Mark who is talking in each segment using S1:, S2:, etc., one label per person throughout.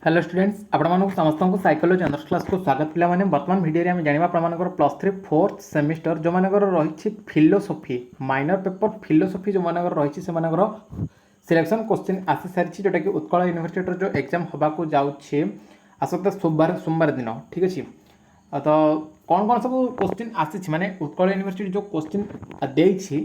S1: Hello students आपको समस्त को साइकोलॉजी अनर्स क्लास को स्वागत पे बर्तमान भिडियो आम जाना आपर प्लस थ्री फोर्थ सेमिस्टर जो मानकर रही फिलोसफी माइनर पेपर फिलोसफी जो मानकर रही से सिलेक्शन क्वेश्चन आसी सारी जोटा कि उत्कल यूनिवर्सिटी जो एग्जाम होगाक जाऊे आसता सोमवार दिन ठीक अच्छे तो कौन कौन सब क्वेश्चन आसी माने उत्कल यूनिवर्सिटी जो क्वेश्चन देती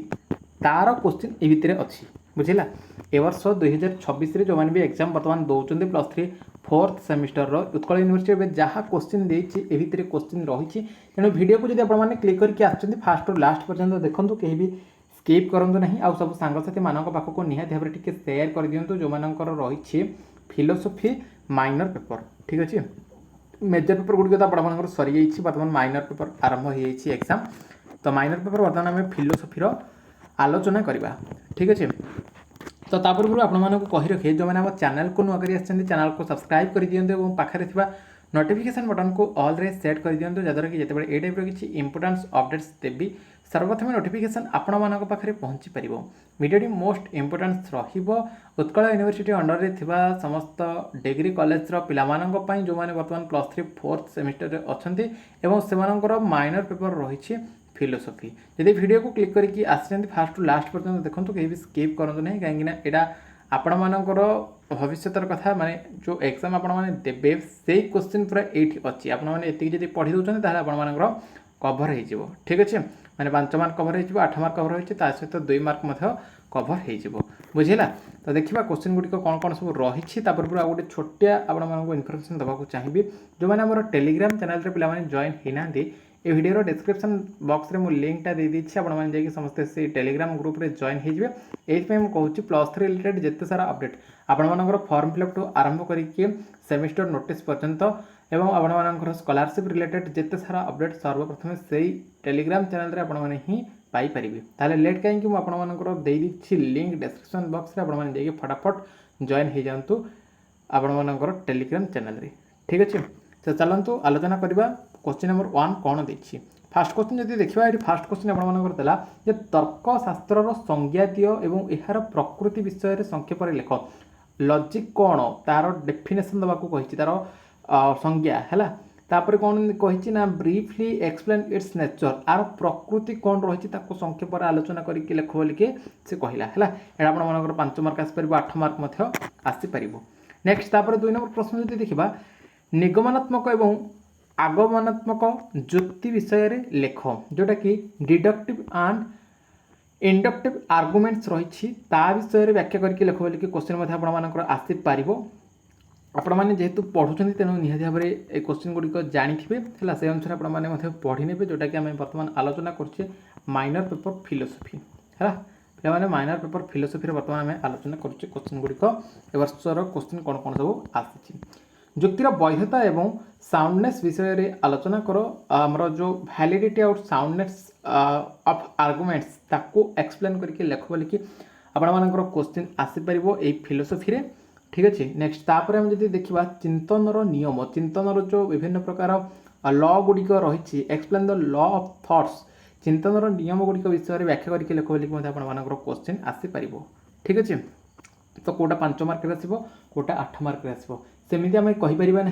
S1: तार क्वेश्चन ये भितर अच्छी बुझेगा ए वर्ष 2026 जो मैंने भी एग्जाम बर्तमान दौरान plus three fourth semester Utkal university जहाँ क्वेश्चन देती ए भितर क्वेश्चन रही तेणु वीडियो को जब आपने क्लिक करके आसुँच फास्ट रू लास्ट पर्यटन देखूँ कहीं भी स्किप करूँ ना आउ सब सांगसाथी मान पाखक निहाती भाव में सेयार कर दिंतु जो मानकर रही फिलोसफी माइनर पेपर ठीक अच्छे मेजर पेपर गुड़िक तो आप सरी बर्तमान माइनर पेपर आरंभ हो एग्जाम तो माइनर पेपर बर्तमान आम फिलोसफीर आलोचना करवा ठीक अच्छे तो तापूर्व आपको कही रखे जो मैंने आम चैनल को नुआ कर चैनल को सब्सक्राइब कर दिंतु और पाखे नोटिफिकेशन बटन को ऑल रे सेट कर दिंतु जहाँद्वारा कि जिते ये टाइप किसी इंपोर्टेंस अपडेट्स देवी सर्वप्रथम नोटिफिकेशन आपण मानक पाखे पहुँची पार video most importance Utkal university under रे थिबा समस्त डिग्री कॉलेज पिलामानंक जो मैंने बर्तमान प्लस थ्री फोर्थ सेमिस्टर अच्छा से माइनर पेपर रही फिलोसफी जब वीडियो को क्लिक करके आसी फास्ट टू लास्ट पर्यटन देखो कहीं भी स्किप करूँ ना कहीं यहाँ आपण मानकर भविष्यर कथा माने जो एग्जाम आपण मैंने देवे से क्वेश्चन पूरा ये अच्छी आपड़ी पढ़ी दूसरे आपंकर कभर हो ठीक अच्छे मैंने 5 मार्क कभर हो 8 मार्क कभर हो सहित 2 मार्क कभर हो बुझेगा तो देखा क्वेश्चन गुड़िक कौन कौन सब रही पूर्व आ गए छोटिया आपको इनफर्मेशन देवाक चाहिए जो मैंने आम टेलीग्राम चैनल पे जॉइन होना ये वीडियो डिस्क्रिप्शन बॉक्स रे मु लिंकटा दे दीची आपण माने जाई समस्त से टेलीग्राम ग्रुप रे जॉइन हो जिवे एथि मैं कहूची प्लस 3 रिलेटेड जत्ते सारा अपडेट आपण मानकर फॉर्म फिलअप टू आरंभ करिके सेमिस्टर नोटिस पर्यंत एवं आपण मानकर स्कॉलरशिप रिलेटेड जत्ते सारा अपडेट सर्वप्रथम सेही टेलीग्राम चैनल रे आपण माने ही पाई परिबे ताले लेट काहे कि मु आपण मानकर दे दीची लिंक डिस्क्रिप्शन बॉक्स रे आपण माने जाई फटाफट जॉइन हो जांतु आपण मानकर टेलीग्राम चैनल रे ठीक अछि तो चलंतु आलोचना करबा क्वेश्चन नंबर 1 कौन देखिए फास्ट क्वेश्चन जब देखा ये फास्ट क्वेश्चन आपला जे तर्कशास्त्र संज्ञातीय एवं यार प्रकृति विषय में संक्षेप लेख लॉजिक कौन तार डेफिनेशन देवा कही तार संज्ञा है तापर कौन कही ना ब्रीफली एक्सप्लेन इट्स नेचर आर प्रकृति कौन रही संक्षेप आलोचना करके लेख बोलिके से कहला है यहाँ आप 5 मार्क आसपार 8 मार्क आसपार नेक्स्ट तापर 2 नंबर प्रश्न जो देखा निगमनात्मक एवं आगमनात्मक जुक्ति विषय रे लेख जोटा कि डिडक्टिव एंड इंडक्टिव आर्गुमेंट्स रही विषय में व्याख्या करके लेख बोलिक क्वेश्चन आसी पार आपण मैंने जेहेतु पढ़ुं तेणु निहाती भाव में क्वेश्चन गुड़िक जानिथे है से अनुसार आपने पढ़ी ने जोटा कि आम बर्तमान आलोचना करुचे माइनर पेपर फिलोसफी है पे माइनर पेपर फिलोसफी बर्तमान आम आलोचना करुचे क्वेश्चन गुड़िक ए वर्षर क्वेश्चन कौन कौन सब आसी जुक्तिर वैधता एवं साउंडनेस विषय रे आलोचना करो आमर जो वैलिडिटी और साउंडनेस ऑफ आर्गुमेंट्स ताको एक्सप्लेन करके लेख बोलिकी आपण मानकर क्वेश्चन आसी परिबो ए फिलोसफी रे ठीक अच्छे नेक्स्ट तापर हम जदि देखिबा चिंतनर नियम चिंतनर जो विभिन्न प्रकार लॉ गुड़िक रही explain the law of thoughts चिंतनर नियम गुड़िक विषय में व्याख्या करके लेख बोलिकी आपण मानकर क्वेश्चन आसी परिबो ठीक अच्छे तो कोटा 5 मार्क आसो कोटा 8 मार्क आसो सेमती आम कहीपर ना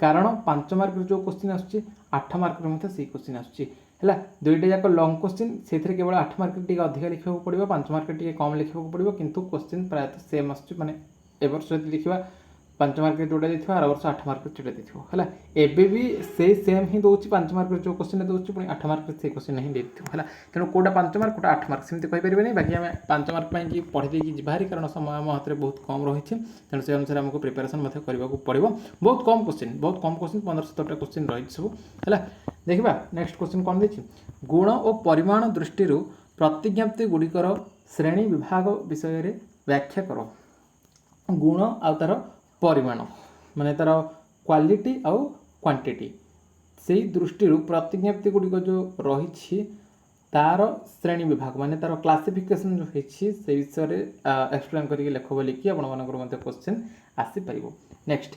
S1: कारण 5 मार्क जो क्वेश्चन आसूँ 8 मार्क से क्वेश्चन आसूँ दुईटा जाक लंग क्वेश्चन से केवल 8 मार्क टी अधिक लिखा पड़ो 5 मार्क टी कम लिखा पड़ो किंतु क्वेश्चन प्रायतः सेम आस वर्ष देखा 5 मार्क जोटा देखा आर वर्ष 8 मार्क जोटा देखो है एबे भी से सेम ही दूसरी 5 मार्क जो क्वेश्चन दूसरी पुणी 8 मार्क से क्वेश्चन ही देखो है तेणु कौटा 5 मार्क कौटा 8 मार्क सेमती कहीपर नहीं बाकी आम 5 मार्क की पढ़ी देकी बाहरी कारण समय आम हाथ में बहुत कम रही तेणु से अनुसार आमको प्रिपेरेसन करने को पड़ो बहुत कम क्वेश्चन 15-17टा क्वेश्चन रही सब है देखा नेक्स्ट क्वेश्चन कौन देखिए गुण और परिमाण दृष्टि प्रतिज्ञप्ति गुड़िकर श्रेणी विभाग विषय में व्याख्या कर गुण आ तार परिमाण माने तार क्वालिटी आउ क्वांटिटी से दृष्टि प्रतिज्ञप्ति गुड़िक जो रही तार श्रेणी विभाग माने तार क्लासिफिकेशन जो होती से विषय में एक्सप्लेन करके लेख बोलिकी आपंकर क्वेश्चन आसीपर नेक्स्ट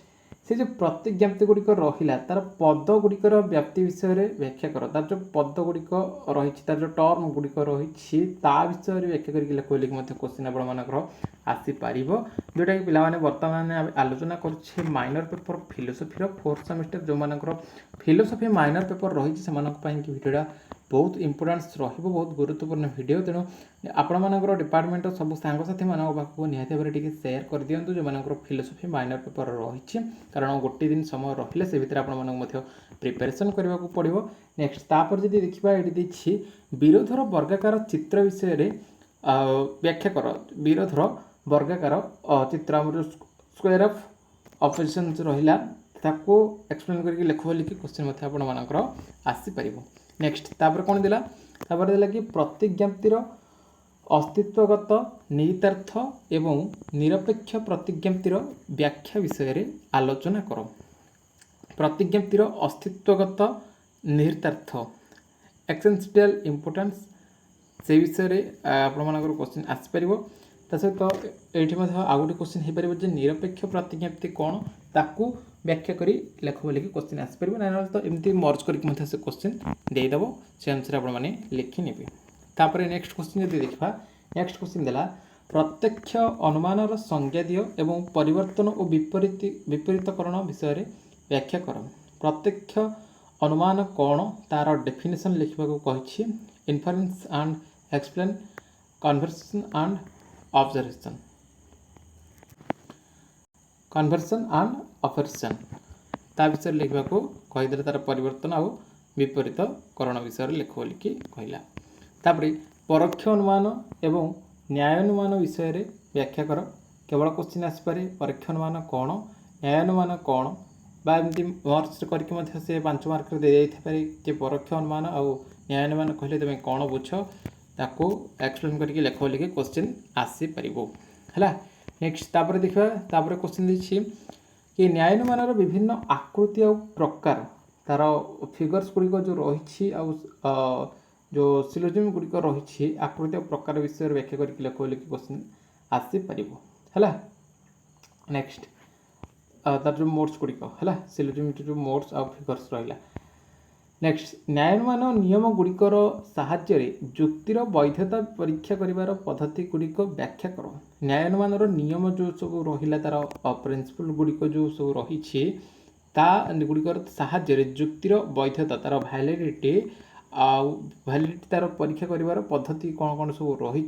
S1: से जो प्रतिज्ञप्ति गुड़िक रहा तार पद गुड़िकर व्याप्ति विषय में व्याख्या कर तार जो पद गुड़िक रही तार जो टर्म गुड़िक रही विषय में व्याख्या करके लेख बोलिकी क्वेश्चन आपंकर आसीपर जोटा कि पाने बर्तमान आलोचना कर minor paper philosophy fourth semester जो मानकर फिलोसफी माइनर पेपर रही से भिडियोटा बहुत इंपोर्टेंस बहुत गुरुत्वपूर्ण वीडियो तेणु आपण डिपार्टमेंट सब सांगसाथी मान पाखक निहाती भाव में सेयार कर दिंतु जो मानकर फिलोसफी माइनर पेपर रही कारण गोटे दिन समय रहिले से भितर आपण प्रिपेरेसन करने को पड़ो। नेक्स्ट तापर जब देखा ये विरोधर वर्गाकार चित्र विषय रे व्याख्या कर विरोधर वर्गाकार चित्र स्क्वायर ऑफ ऑपोजिशन रहा ताको एक्सप्लेन करके लेख बोल कि क्वेश्चन आपर आसीपर। नेक्स्ट तापर कौन दिला तापर दिला कि प्रतिज्ञप्तिर अस्तित्वगत निहितार्थ एवं निरपेक्ष प्रतिज्ञप्तिर व्याख्या विषय रे आलोचना कर। प्रतिज्ञप्तिर अस्तित्वगत निहितार्थ एक्सेंशियल इंपोर्टेंस से विषय में आपर क्वेश्चन आसीपर। ता सहित ये आउ गोटे क्वेश्चन हो पार निरपेक्ष प्रतिज्ञप्ति कौन ताकू व्याख्या करी लेख बोल कि क्वेश्चन आसीपर ना तो एमती मर्ज करके से क्वेश्चन देदेव से अनुसार आपने लिखिने। तापर नेक्स्ट क्वेश्चन जब देखा नेक्स्ट क्वेश्चन देला प्रत्यक्ष अनुमानर संज्ञा दियो एवं परिवर्तन और विपरीतकरण विषय में व्याख्या कर। प्रत्यक्ष अनुमान कौन तार डेफिनेशन लिखा कही inference and explain conversion and observation conversion and observation ता विषय लिखा कहीदे तार परिवर्तन आउ विपरीतकरण विषय लिख बोल कि कहला। तापर परोक्ष अनुमान एवं न्याय अनुमान विषय में व्याख्या कर। केवल क्वेश्चन आसपे परोक्ष अनुमान कौन न्याय अनुमान कौन बा एमती मर्ज करके से 5 मार्क दे जाए परोक्ष अनुमान आउ न्याय अनुमान कहले तुम कौन बुझ ताको एक्सप्लेन करके लेख बोल कि क्वेश्चन आसीपर है। नेक्स्ट तापर देखा तापर क्वेश्चन देखिए कि न्याय अनुमान विभिन्न आकृति और प्रकार तार फिगर्स गुड़िक जो रही जो सिलोजिम गुड़िक रही आकृति और प्रकार विषय व्याख्या करके लेख बोल कि क्वेश्चन आसीपर है। नेक्स्ट तार जो मोड्स गुड़िक है सिलोजिम जो मोड्स आउ फिगर्स रहा। नेक्स्ट न्यायानुमान नियम गुड़िकर साहाय्य जुक्तिर वैधता परीक्षा करिवार पद्धति गुड़िक व्याख्या कर। न्यायानुमान नियम जो सब रहा तार प्रिंसिपल गुड़िक जो सब रही गुड़िकर साहाय्य जुक्तिर वैधता तार वैलिडिटी वैलिडिटी तार परीक्षा करिवार पद्धति कौन कौन सब रही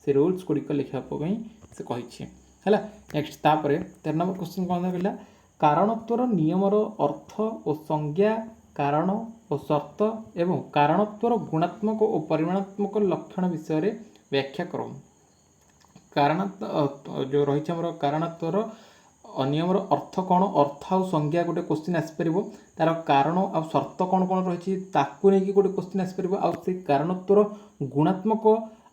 S1: से रूल्स गुड़िक लिखापी से कही है। नेक्स्ट तापर 13 नंबर क्वेश्चन कौन कहला कारणत्वर नियमर अर्थ और संज्ञा कारण और शर्त एवं कारणत्वर गुणात्मक और परिमाणात्मक लक्षण विषय में व्याख्या कर। कारण जो रही कारणत्वर नियमर अर्थ कौन अर्थ आउ संज्ञा गोटे क्वेश्चन आसीपर तार कारण आ शर्त कौन कौन रही नहीं गोटे क्वेश्चन आसीपर आउ से कारणत्वर गुणात्मक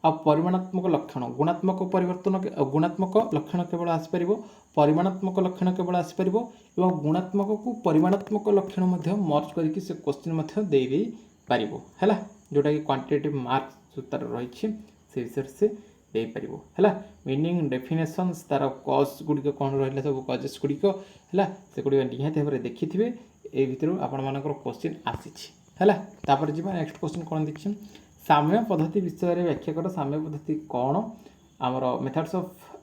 S1: आ परिमाणात्मक लक्षण गुणात्मक परिवर्तन गुणात्मक लक्षण केवल आसीपर परिमाणात्मक लक्षण केवल आसीपर और गुणात्मक को परिमाणात्मक लक्षण मर्ज करके से क्वेश्चन दे पार है जोटा कि क्वांटिटेटिव मार्क्स तार रही से विषय से दे पार है। मीनिंग डेफिनेशंस तार कज गुड़िक कौन रहा सब कजेस गुड़िक है से गुड़िक निहाती भाव में देखी थे ये भितर आपण क्वेश्चन आसी है। तापर जी नेक्स्ट क्वेश्चन कौन देखिए साम्य पद्धति विषय में व्याख्या कर। साम्य पद्धति कौन आमर मेथड्स ऑफ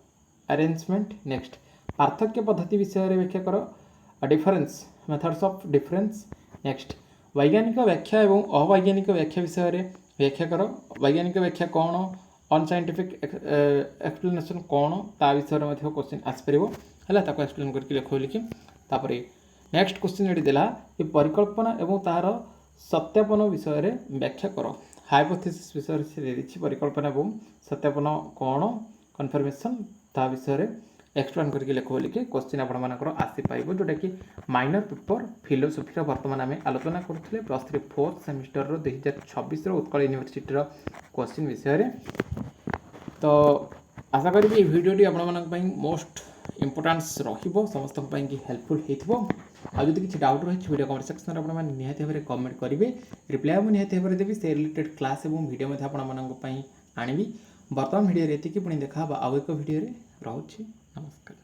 S1: अरेंजमेंट। नेक्स्ट पार्थक्य पद्धति विषय में व्याख्या कर। Difference methods of difference. Next वैज्ञानिक व्याख्या एवं अवैज्ञानिक व्याख्या विषय में व्याख्या कर। वैज्ञानिक व्याख्या कौन अनसाइंटिफिक एक्सप्लेनेशन कौन ता विषय में क्वेश्चन आसीपर है एक्सप्लेन करके लिख लिखी। तापर नेक्स्ट क्वेश्चन ये देला कि परिकल्पना एवं तार सत्यापन विषय में व्याख्या कर। हाइपोथेसिस विषय से दे दी परिकल्पना एवं सत्यापन कौन कन्फर्मेशन ता विषय में एक्सप्लेन करके लिख बोल कि क्वेश्चन आपर आसीपर जोटा कि माइनर पेपर फिलोसफी बर्तमान आम आलोचना करुले +3 4th semester 2026 Utkal university question विषय में। तो आशा करी ये भिडियोटी आपंपाई मोस्ट इंपोर्टेंस समस्त हेल्पफुल होती किसी डाउट रही वीडियो कमेंट सेक्शन में निहाती भाव में कमेंट करेंगे रिप्लाई मुझे निहाती भाव में देवी से रिलेटेड क्लास और वीडियो आनी बर्तमान भिडियो ये पुणी देखा आउ एक भिडियो रोचे नमस्कार।